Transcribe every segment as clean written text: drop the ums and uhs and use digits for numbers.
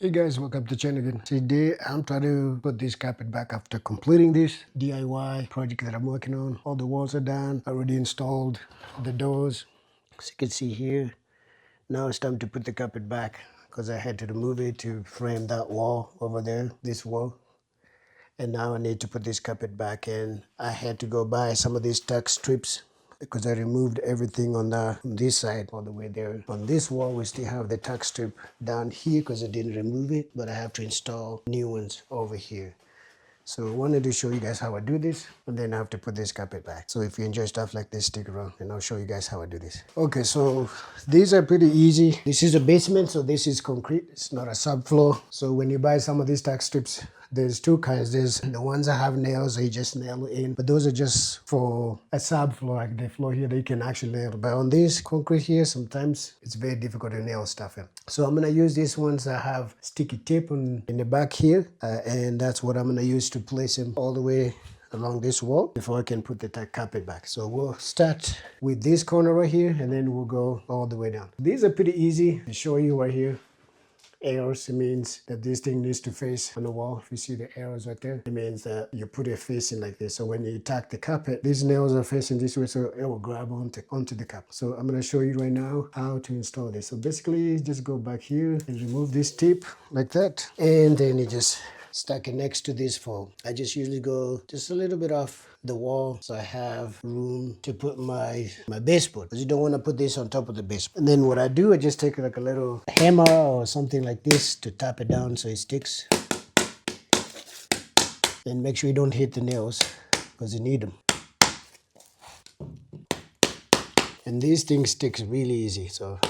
Hey guys, welcome to the channel again. Today I'm trying to put this carpet back after completing this DIY project that I'm working on. All the walls are done. I already installed the doors. As you can see here, now it's time to put the carpet back because I had to remove it to frame that wall over there, this wall. And now I need to put this carpet back, and I had to go buy some of these tack strips because I removed everything on this side all the way there. On this wall we still have the tack strip down here because I didn't remove it, but I have to install new ones over here. So I wanted to show you guys how I do this, and then I have to put this carpet back. So if you enjoy stuff like this, stick around and I'll show you guys how I do this. Okay, so these are pretty easy. This is a basement, so this is concrete. It's not a subfloor. So when you buy some of these tack strips, there's two kinds. There's the ones that have nails, so you just nail it in. But those are just for a subfloor, like the floor here, they can actually nail it. But on this concrete here, sometimes it's very difficult to nail stuff in. So I'm gonna use these ones that have sticky tape in the back here, and that's what I'm gonna use to place them all the way along this wall before I can put the tack carpet back. So we'll start with this corner right here, and then we'll go all the way down. These are pretty easy to show you right here. Arrows, it means that this thing needs to face on the wall. If you see the arrows right there, it means that you put it facing like this. So when you tack the carpet, these nails are facing this way, so it will grab onto the carpet. So I'm going to show you right now how to install this. So basically, just go back here and remove this tape like that, and then you just stack it next to this foam. I just usually go just a little bit off the wall so I have room to put my baseboard, because you don't want to put this on top of the baseboard. And then what I do, I just take like a little hammer or something like this to tap it down so it sticks. And make sure you don't hit the nails because you need them. And these things stick really easy, so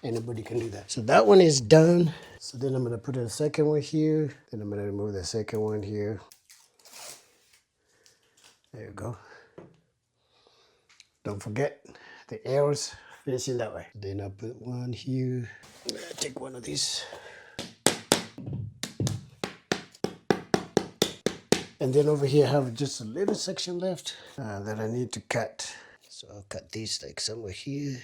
anybody can do that. So that one is done. So then I'm going to put in a second one here. Then I'm going to remove the second one here. There you go. Don't forget the arrows facing that way. Then I put one here. Take one of these. And then over here I have just a little section left that I need to cut. So I'll cut these like somewhere here.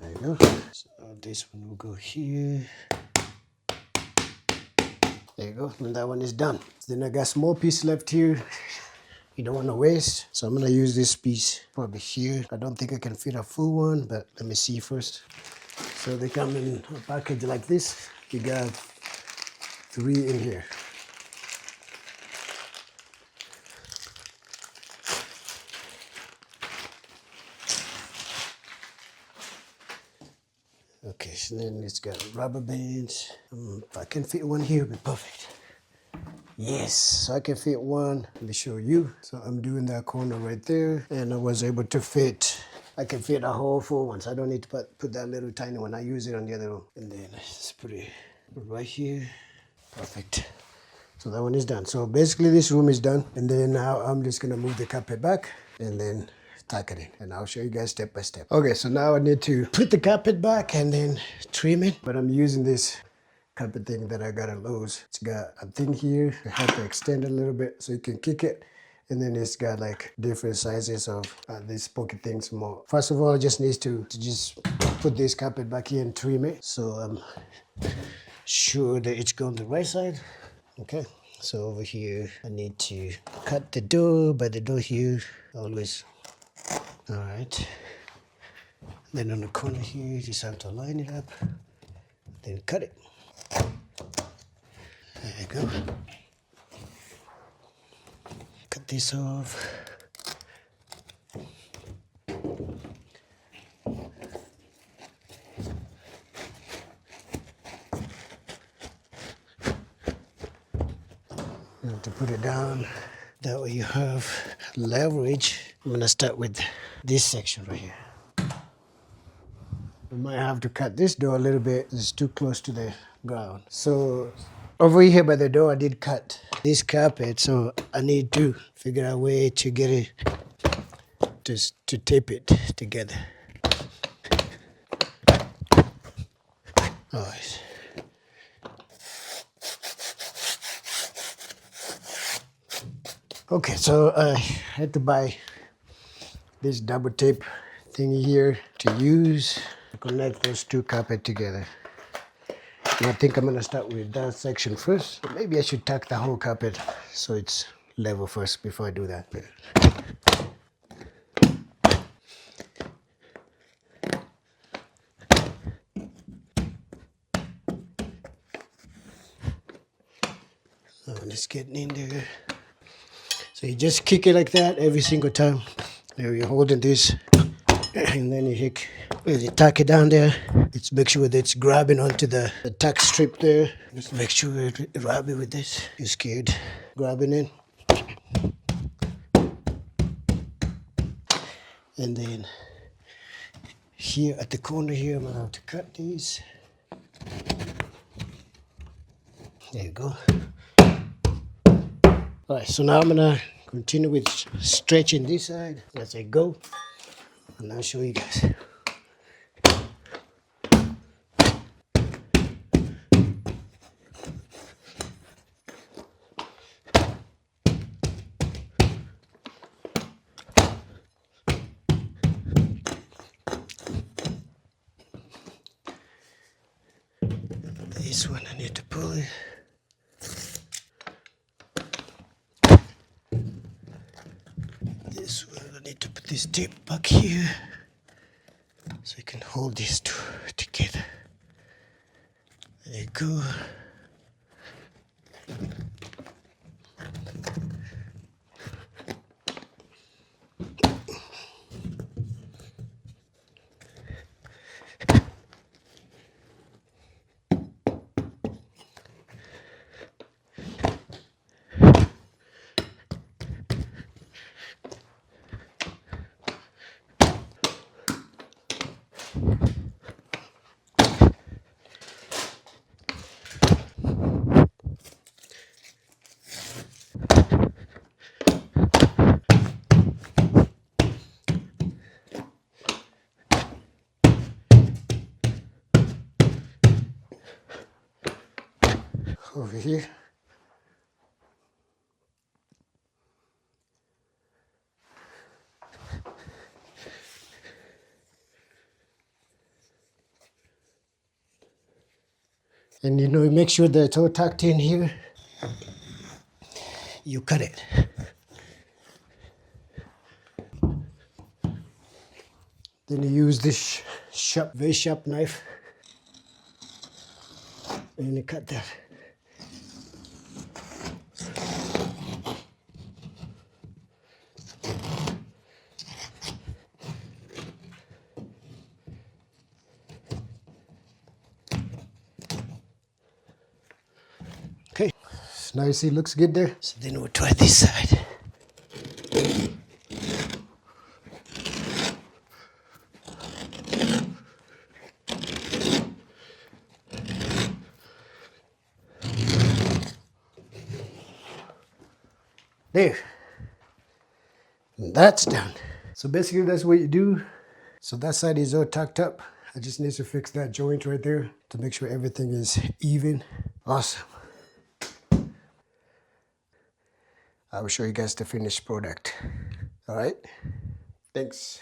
There you go. So this one will go here. There you go, and that one is done. Then I got small piece left here. You don't want to waste, so I'm gonna use this piece probably here. I don't think I can fit a full one, but let me see first. So they come in a package like this. You got 3 in here. Okay, so then it's got rubber bands. If I can fit one here, it'll be perfect. Yes, so I can fit one. Let me show you. So I'm doing that corner right there, and I was able to fit. I can fit a whole full one, so I don't need to put that little tiny one. I use it on the other one. And then just put it right here. Perfect. So that one is done. So basically this room is done. And then now I'm just gonna move the carpet back and then tack it in. And I'll show you guys step by step. Okay, so now I need to put the carpet back and then trim it. But I'm using this carpet thing that I got at Lowe's. It's got a thing here. I have to extend it a little bit so you can kick it. And then it's got like different sizes of these pocket things more. First of all, I just need to just put this carpet back here and trim it. So I'm sure that it's going the right side. Okay, so over here, I need to cut the door by the door here, always. All right. Then on the corner here, you just have to line it up, then cut it. There you go. Cut this off. You have to put it down. That way you have leverage. I'm gonna start with this section right here. We might have to cut this door a little bit. It's too close to the ground. So over here by the door, I did cut this carpet. So I need to figure out a way to get it, to tape it together. All right. Okay, so I had to buy this double tape thingy here to use to connect those two carpet together. And I think I'm gonna start with that section first. Maybe I should tack the whole carpet so it's level first before I do that. So let's get in there. So you just kick it like that every single time. There you're holding this, and then you tack it down there. Let's make sure that it's grabbing onto the tack strip there. Just make sure you grab it with this. You're scared. Grabbing it. And then here at the corner here, I'm gonna have to cut these. There you go. All right, so now I'm gonna continue with stretching this side as I go, and I'll show you guys. This one I need to pull it. This one I need to put this tape back here so I can hold these two together. There you go. Over here. And make sure that it's all tucked in here. You cut it. Then you use this very sharp knife, and you cut that. Okay, so now you see it looks good there. So then we'll try this side. There, and that's done. So basically that's what you do. So that side is all tucked up. I just need to fix that joint right there to make sure everything is even. Awesome. I will show you guys the finished product. All right, thanks.